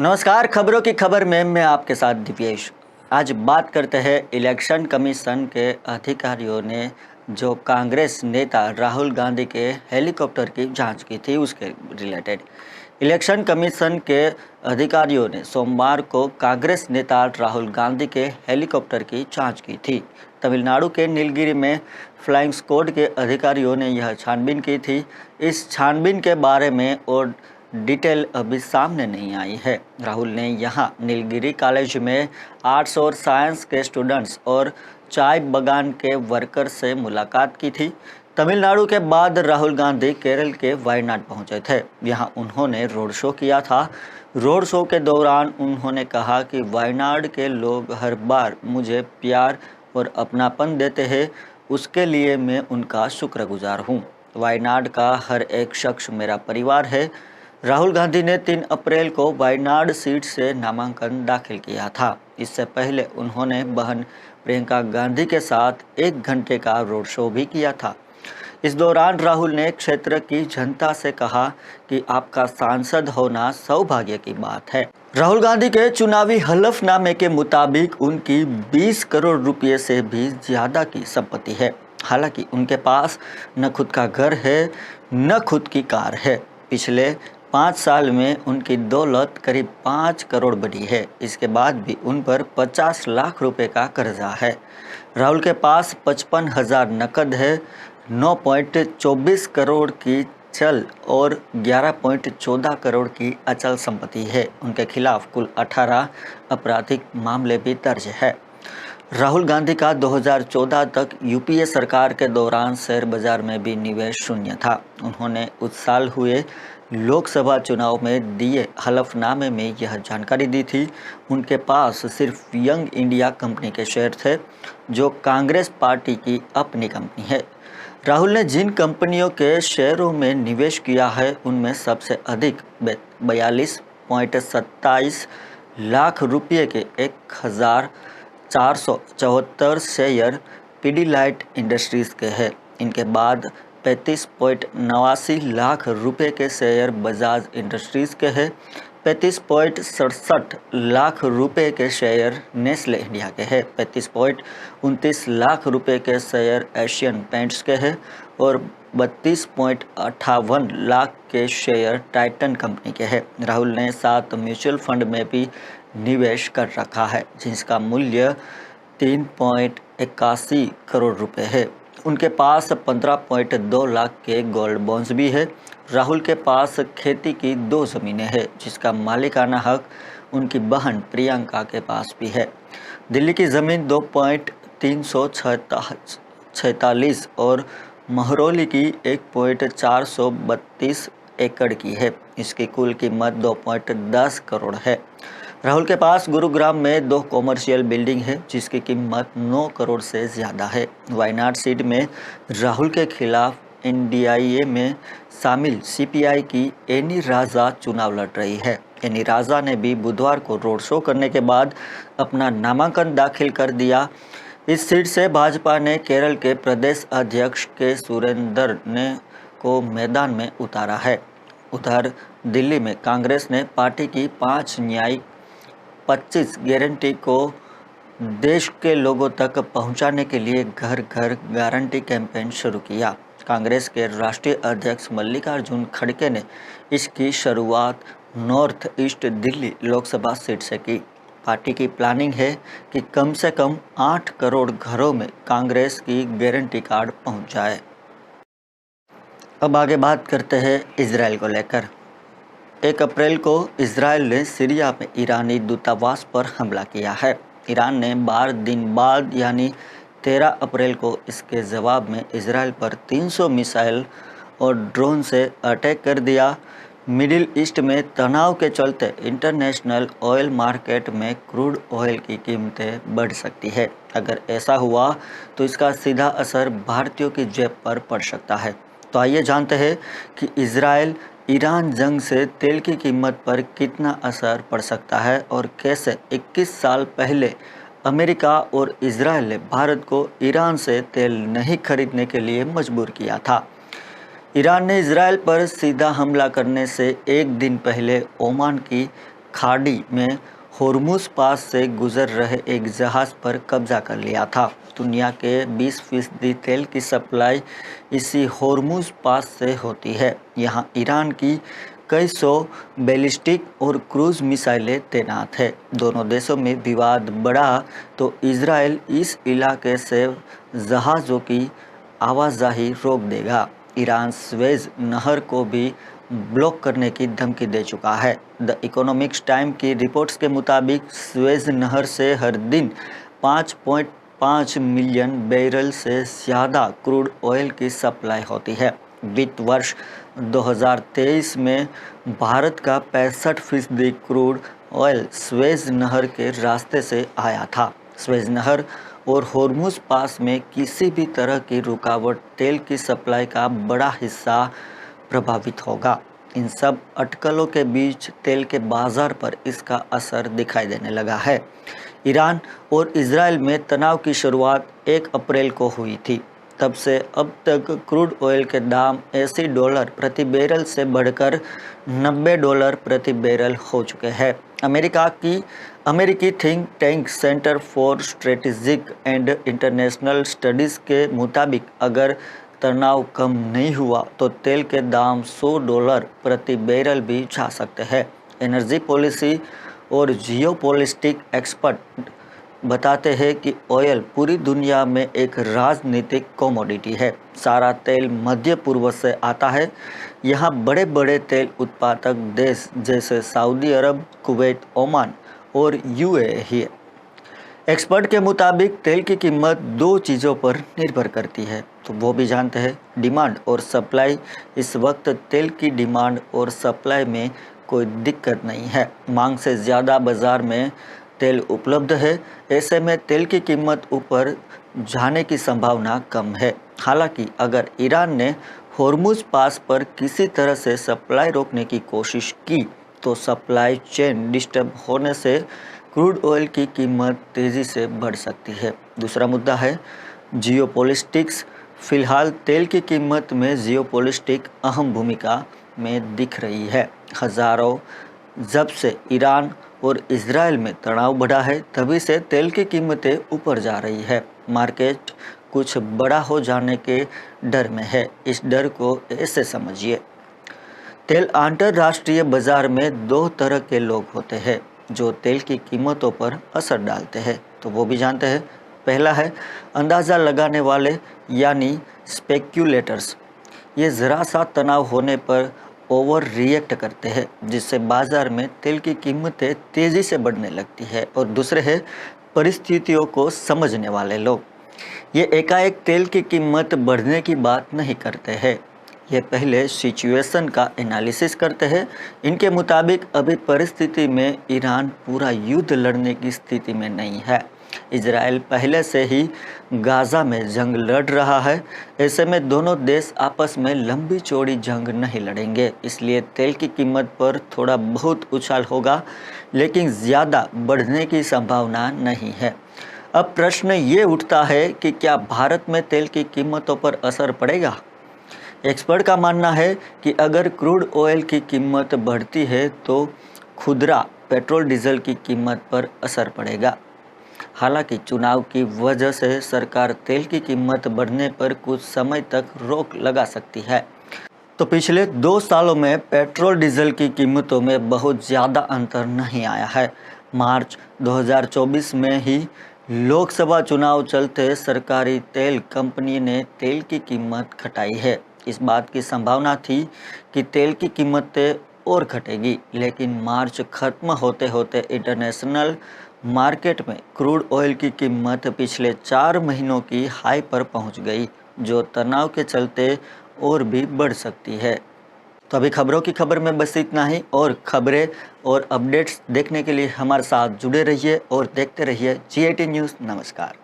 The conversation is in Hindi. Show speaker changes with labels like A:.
A: नमस्कार, खबरों की खबर में मैं आपके साथ दिव्येश। आज बात करते हैं इलेक्शन कमीशन के अधिकारियों ने जो कांग्रेस नेता राहुल गांधी के हेलीकॉप्टर की जांच की थी उसके रिलेटेड। इलेक्शन कमीशन के अधिकारियों ने सोमवार को कांग्रेस नेता राहुल गांधी के हेलीकॉप्टर की जांच की थी। तमिलनाडु के नीलगिरी में फ्लाइंग स्क्वाड के अधिकारियों ने यह छानबीन की थी। इस छानबीन के बारे में और डिटेल अभी सामने नहीं आई है। राहुल ने यहां नीलगिरी कॉलेज में आर्ट्स और साइंस के स्टूडेंट्स और चाय बागान के वर्कर से मुलाकात की थी। तमिलनाडु के बाद राहुल गांधी केरल के वायनाड पहुंचे थे। यहां उन्होंने रोड शो किया था। रोड शो के दौरान उन्होंने कहा कि वायनाड के लोग हर बार मुझे प्यार और अपनापन देते हैं, उसके लिए मैं उनका शुक्रगुजार हूं। वायनाड का हर एक शख्स मेरा परिवार है। राहुल गांधी ने 3 अप्रैल को वायनाड सीट से नामांकन दाखिल किया था। इससे पहले उन्होंने बहन प्रियंका गांधी के साथ 1 घंटे का रोड शो भी किया था। इस दौरान राहुल ने क्षेत्र की जनता से कहा कि आपका सांसद होना सौभाग्य की बात है। राहुल गांधी के चुनावी हलफनामे के मुताबिक उनकी 20 करोड़ रुपए से भी ज्यादा की संपत्ति है। हालांकि उनके पास न खुद का घर है न खुद की कार है। पिछले 5 साल में उनकी दौलत करीब 5 करोड़ बढ़ी है। इसके बाद भी उन पर 50 लाख रुपए का कर्जा है। राहुल के पास 55,000 नकद है, 9.24 करोड़ की चल और 11.14 करोड़ की अचल संपत्ति है। उनके खिलाफ कुल 18 आपराधिक मामले भी दर्ज है। राहुल गांधी का 2014 तक यूपीए सरकार के दौरान शेयर बाजार में भी निवेश शून्य था। उन्होंने उस साल हुए लोकसभा चुनाव में दिए हलफनामे में यह जानकारी दी थी। उनके पास सिर्फ यंग इंडिया कंपनी के शेयर थे, जो कांग्रेस पार्टी की अपनी कंपनी है। राहुल ने जिन कंपनियों के शेयरों में निवेश किया है उनमें सबसे अधिक 42.27 लाख रुपये के 1,474 शेयर पीडीलाइट इंडस्ट्रीज के हैं। इनके बाद 35.89 लाख रुपए के शेयर बजाज इंडस्ट्रीज के हैं। 35.67 लाख रुपए के शेयर नेस्ले इंडिया के हैं। 35.29 लाख रुपए के शेयर एशियन पेंट्स के हैं और 32.58 लाख के शेयर टाइटन कंपनी के हैं। राहुल ने 7 म्यूचुअल फंड में भी निवेश कर रखा है, जिसका मूल्य 3.81 करोड़ रुपए है। उनके पास 15.2 लाख के गोल्ड बॉन्ड्स भी है। राहुल के पास खेती की 2 ज़मीनें हैं, जिसका मालिकाना हक उनकी बहन प्रियंका के पास भी है। दिल्ली की ज़मीन 2.346 और महरौली की 1.432 एकड़ की है। इसकी कुल कीमत 2.10 करोड़ है। राहुल के पास गुरुग्राम में 2 कॉमर्शियल बिल्डिंग है, जिसकी कीमत 9 करोड़ से ज़्यादा है। वायनाड सीट में राहुल के खिलाफ एनडीआईए में शामिल सीपीआई की एनी राजा चुनाव लड़ रही है। एनी राजा ने भी बुधवार को रोड शो करने के बाद अपना नामांकन दाखिल कर दिया। इस सीट से भाजपा ने केरल के प्रदेश अध्यक्ष के सुरेंद्र ने को मैदान में उतारा है। उधर दिल्ली में कांग्रेस ने पार्टी की 5 न्यायिक 25 गारंटी को देश के लोगों तक पहुंचाने के लिए घर घर गारंटी कैंपेन शुरू किया। कांग्रेस के राष्ट्रीय अध्यक्ष मल्लिकार्जुन खड़गे ने इसकी शुरुआत north east Delhi Lok Sabha seat से की। पार्टी की प्लानिंग है कि कम से कम 8 करोड़ घरों में कांग्रेस की गारंटी कार्ड पहुंच जाए। अब आगे बात करते हैं इजराइल को लेकर। 1 अप्रैल को इजराइल ने सीरिया में ईरानी दूतावास पर हमला किया है। ईरान ने 12 दिन बाद यानी 13 अप्रैल को इसके जवाब में इजराइल पर 300 मिसाइल और ड्रोन से अटैक कर दिया। मिडिल ईस्ट में तनाव के चलते इंटरनेशनल ऑयल मार्केट में क्रूड ऑयल की कीमतें बढ़ सकती है। अगर ऐसा हुआ तो इसका सीधा असर भारतीयों की जेब पर पड़ सकता है। तो आइए जानते हैं कि इजराइल ईरान जंग से तेल की कीमत पर कितना असर पड़ सकता है और कैसे 21 साल पहले अमेरिका और इजराइल ने भारत को ईरान से तेल नहीं खरीदने के लिए मजबूर किया था। ईरान ने इजराइल पर सीधा हमला करने से 1 दिन पहले ओमान की खाड़ी में होर्मुज पास से गुजर रहे एक जहाज़ पर कब्जा कर लिया था। दुनिया के 20% तेल की सप्लाई इसी होर्मुज पास से होती है। यहाँ ईरान की कई सौ बैलिस्टिक और क्रूज मिसाइलें तैनात है। दोनों देशों में विवाद बढ़ा तो इजराइल इस इलाके से जहाज़ों की आवाजाही रोक देगा। ईरान स्वेज नहर को भी ब्लॉक करने की धमकी दे चुका है। द इकोनॉमिक्स टाइम की रिपोर्ट्स के मुताबिक स्वेज नहर से हर दिन 5.5 मिलियन बैरल से ज़्यादा क्रूड ऑयल की सप्लाई होती है। वित्त वर्ष 2023 में भारत का 65% क्रूड ऑयल स्वेज नहर के रास्ते से आया था। स्वेज नहर और होर्मुज पास में किसी भी तरह की रुकावट तेल की सप्लाई का बड़ा हिस्सा प्रभावित होगा। इन सब अटकलों के बीच तेल के बाजार पर इसका असर दिखाई देने लगा है। ईरान और इजराइल में तनाव की शुरुआत 1 अप्रैल को हुई थी। तब से अब तक क्रूड ऑयल के दाम $80 प्रति बैरल से बढ़कर $90 प्रति बैरल हो चुके हैं। अमेरिकी think tank centre for strategic and international studies के मुताबिक अगर तनाव कम नहीं हुआ तो तेल के दाम $100 प्रति बैरल भी जा सकते हैं। एनर्जी पॉलिसी और जियोपॉलिटिक एक्सपर्ट बताते हैं कि ऑयल पूरी दुनिया में एक राजनीतिक कमोडिटी है। सारा तेल मध्य पूर्व से आता है। यहाँ बड़े बड़े तेल उत्पादक देश जैसे सऊदी अरब, कुवैत, ओमान और यूएई है। एक्सपर्ट के मुताबिक तेल की कीमत 2 चीज़ों पर निर्भर करती है, तो वो भी जानते हैं, डिमांड और सप्लाई। इस वक्त तेल की डिमांड और सप्लाई में कोई दिक्कत नहीं है। मांग से ज़्यादा बाज़ार में तेल उपलब्ध है। ऐसे में तेल की कीमत ऊपर जाने की संभावना कम है। हालांकि अगर ईरान ने होर्मुज पास पर किसी तरह से सप्लाई रोकने की कोशिश की तो सप्लाई चेन डिस्टर्ब होने से क्रूड ऑयल की कीमत तेज़ी से बढ़ सकती है। दूसरा मुद्दा है जियोपॉलिटिक्स। फिलहाल तेल की कीमत में जियोपॉलिटिक अहम भूमिका में दिख रही है। जब से ईरान और इजराइल में तनाव बढ़ा है तभी से तेल की कीमतें ऊपर जा रही है। मार्केट कुछ बड़ा हो जाने के डर में है। इस डर को ऐसे समझिए, तेल अंतर्राष्ट्रीय बाजार में 2 तरह के लोग होते हैं जो तेल की कीमतों पर असर डालते हैं, तो वो भी जानते हैं। पहला है अंदाज़ा लगाने वाले यानी स्पेक्यूलेटर्स। ये ज़रा सा तनाव होने पर ओवर रिएक्ट करते हैं जिससे बाज़ार में तेल की कीमतें तेज़ी से बढ़ने लगती है। और दूसरे है परिस्थितियों को समझने वाले लोग। ये एकाएक तेल की कीमत बढ़ने की बात नहीं करते हैं, ये पहले सिचुएशन का एनालिसिस करते हैं। इनके मुताबिक अभी परिस्थिति में ईरान पूरा युद्ध लड़ने की स्थिति में नहीं है। इजराइल पहले से ही गाज़ा में जंग लड़ रहा है। ऐसे में दोनों देश आपस में लंबी चौड़ी जंग नहीं लड़ेंगे, इसलिए तेल की कीमत पर थोड़ा बहुत उछाल होगा लेकिन ज़्यादा बढ़ने की संभावना नहीं है। अब प्रश्न ये उठता है कि क्या भारत में तेल की कीमतों पर असर पड़ेगा? एक्सपर्ट का मानना है कि अगर क्रूड ऑयल की कीमत बढ़ती है तो खुदरा पेट्रोल डीजल की कीमत पर असर पड़ेगा। हालांकि चुनाव की वजह से सरकार तेल की कीमत बढ़ने पर कुछ समय तक रोक लगा सकती है। तो पिछले 2 सालों में पेट्रोल डीजल की कीमतों में बहुत ज़्यादा अंतर नहीं आया है। मार्च 2024 में ही लोकसभा चुनाव चलते सरकारी तेल कंपनी ने तेल की कीमत घटाई है। इस बात की संभावना थी कि तेल की कीमतें और घटेगी, लेकिन मार्च खत्म होते होते इंटरनेशनल मार्केट में क्रूड ऑयल की कीमत पिछले 4 महीनों की हाई पर पहुंच गई, जो तनाव के चलते और भी बढ़ सकती है। तो अभी खबरों की खबर में बस इतना ही, और खबरें और अपडेट्स देखने के लिए हमारे साथ जुड़े रहिए और देखते रहिए GIT न्यूज़। नमस्कार।